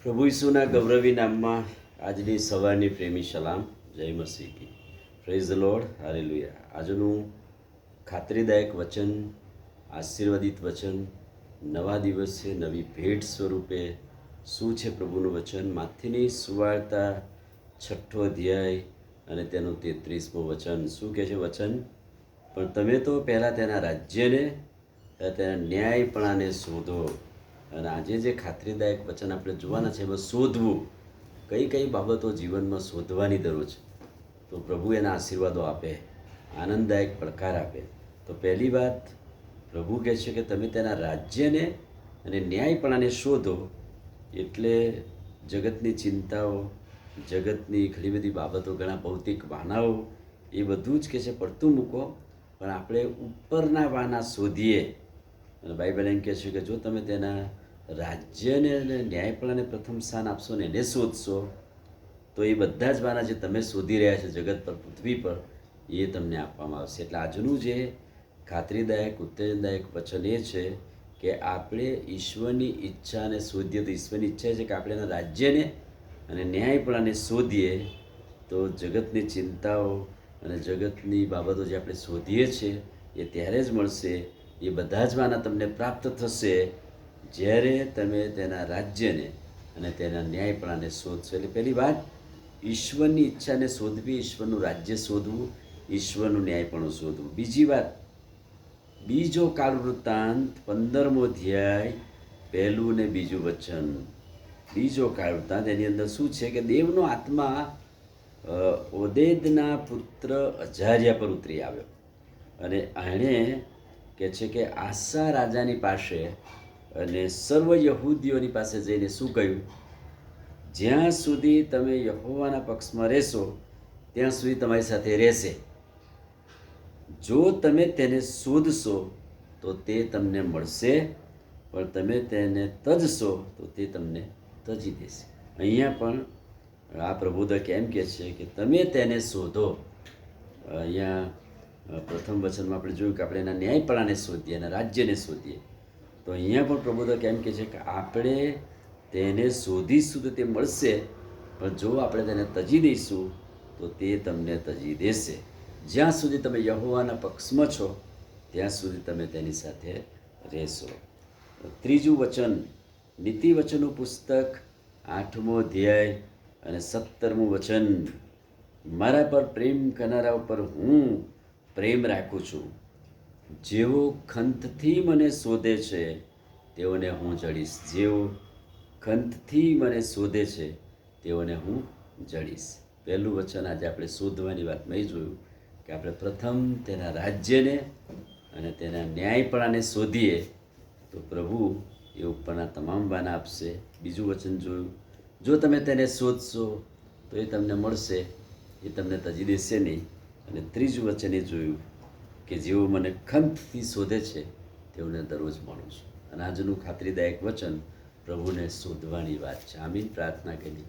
પ્રભુ ઈસુના ગૌરવી નામમાં આજની સવારની પ્રેમી સલામ. જય મસીહ કી. Praise the lord. હાલેલુયા. આજનું ખાતરીદાયક વચન, આશીર્વાદિત વચન, નવા દિવસે નવી ભેટ સ્વરૂપે શું છે પ્રભુનું વચન? માથીની સુવાર્તા 6ઠ્ઠો અધ્યાય અને તેનું 33મું વચન. શું કહે છે વચન? પણ તમે તો પહેલાં તેના રાજ્યને, તેના ન્યાયપણાને શોધો. અને આજે જે ખાતરીદાયક વચન આપણે જોવાના છે એમાં શોધવું, કઈ કઈ બાબતો જીવનમાં શોધવાની જરૂર છે, તો પ્રભુ એના આશીર્વાદો આપે, આનંદદાયક પડકાર આપે. તો પહેલી વાત પ્રભુ કહે છે કે તમે તેના રાજ્યને અને ન્યાયપણાને શોધો. એટલે જગતની ચિંતાઓ, જગતની ઘણી બધી બાબતો, ઘણા ભૌતિક વાનાઓ, એ બધું જ કહે છે પડતું મૂકો, પણ આપણે ઉપરના વાના શોધીએ. અને બાઇબલ એમ કહે છે કે જો તમે તેના રાજ્યને અને ન્યાયપણાને પ્રથમ સ્થાન આપશો ને એને શોધશો, તો એ બધા જ વાના જે તમે શોધી રહ્યા છો જગત પર, પૃથ્વી પર, એ તમને આપવામાં આવશે. એટલે આજનું જે ખાતરીદાયક, ઉત્તેજનદાયક વચન એ છે કે આપણે ઈશ્વરની ઈચ્છાને શોધીએ. તો ઈશ્વરની ઈચ્છા છે કે આપણે એના રાજ્યને અને ન્યાયપણાને શોધીએ, તો જગતની ચિંતાઓ અને જગતની બાબતો જે આપણે શોધીએ છીએ એ ત્યારે જ મળશે. એ બધા જ વાના તમને પ્રાપ્ત થશે જ્યારે તમે તેના રાજ્યને અને તેના ન્યાયપણાને શોધશો. એટલે પહેલી વાત ઈશ્વરની ઈચ્છાને શોધવી, ઈશ્વરનું રાજ્ય શોધવું, ઈશ્વરનું ન્યાયપણું શોધવું. બીજી વાત, બીજો કાળ વૃત્તાંત 15મો અધ્યાય 1 ને 2 વચન. બીજો કાળ વૃત્તાંત, એની અંદર શું છે કે દેવનો આત્મા ઓદેદના પુત્ર અજાર્યા પર ઉતરી આવ્યો અને એણે કહે છે કે આસા રાજાની પાસે અને સર્વ યહૂદીઓની પાસે જઈને શું કહ્યું? જ્યાં સુધી તમે યહોવાના પક્ષમાં રહેશો ત્યાં સુધી તમારી સાથે રહેશે. જો તમે તેને શોધશો તો તે તમને મળશે, પણ તમે તેને તજશો તો તે તમને તજી દેશે. અહીંયા પણ આ પ્રભુદા કેમ કહે છે કે તમે તેને શોધો. અહીંયા પ્રથમ વચનમાં આપણે જોયું કે આપણે એના ન્યાયપણાને શોધીએ, એના રાજ્યને શોધીએ. તો અહીંયા પણ પ્રભુદા કેમ કહે છે કે આપણે તેને શોધીશું તો તે મળશે, પણ જો આપણે તેને તજી દઈશું તો તે તમને તજી દેશે. જ્યાં સુધી તમે યહોવાના પક્ષમાં છો ત્યાં સુધી તમે તેની સાથે રહેશો. ત્રીજું વચન, નીતિ વચનનું પુસ્તક 8મો અધ્યાય અને 17મું વચન. મારા પર પ્રેમ કરનારા ઉપર હું પ્રેમ રાખું છું. જેઓ ખંતથી મને શોધે છે તેઓને હું જડીશ. જેઓ ખંતથી મને શોધે છે તેઓને હું જડીશ. પહેલું વચન આજે આપણે શોધવાની વાતમાં એ જોયું કે આપણે પ્રથમ તેના રાજ્યને અને તેના ન્યાયપણાને શોધીએ તો પ્રભુ એ ઉપરના તમામ વાના આપશે. બીજું વચન જોયું, જો તમે તેને શોધશો તો એ તમને મળશે, એ તમને તજી દેશે નહીં. અને ત્રીજું વચન એ જોયું કે જેઓ મને ખંતથી શોધે છે તેઓને દરરોજ મળું છું. અને આજનું ખાતરીદાયક વચન પ્રભુને શોધવાની વાત છે. આમીન. પ્રાર્થના કરી.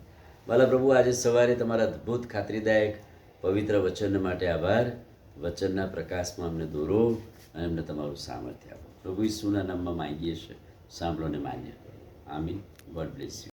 ભલા પ્રભુ, આજે સવારે તમારા અદ્ભુત ખાતરીદાયક પવિત્ર વચન માટે આભાર. વચનના પ્રકાશમાં અમને દોરો અને અમને તમારું સામર્થ્ય આપો. પ્રભુ ઈસુના નામમાં માંગીએ છીએ, સાંભળો ને માન્ય કરો. આમીન. God bless you.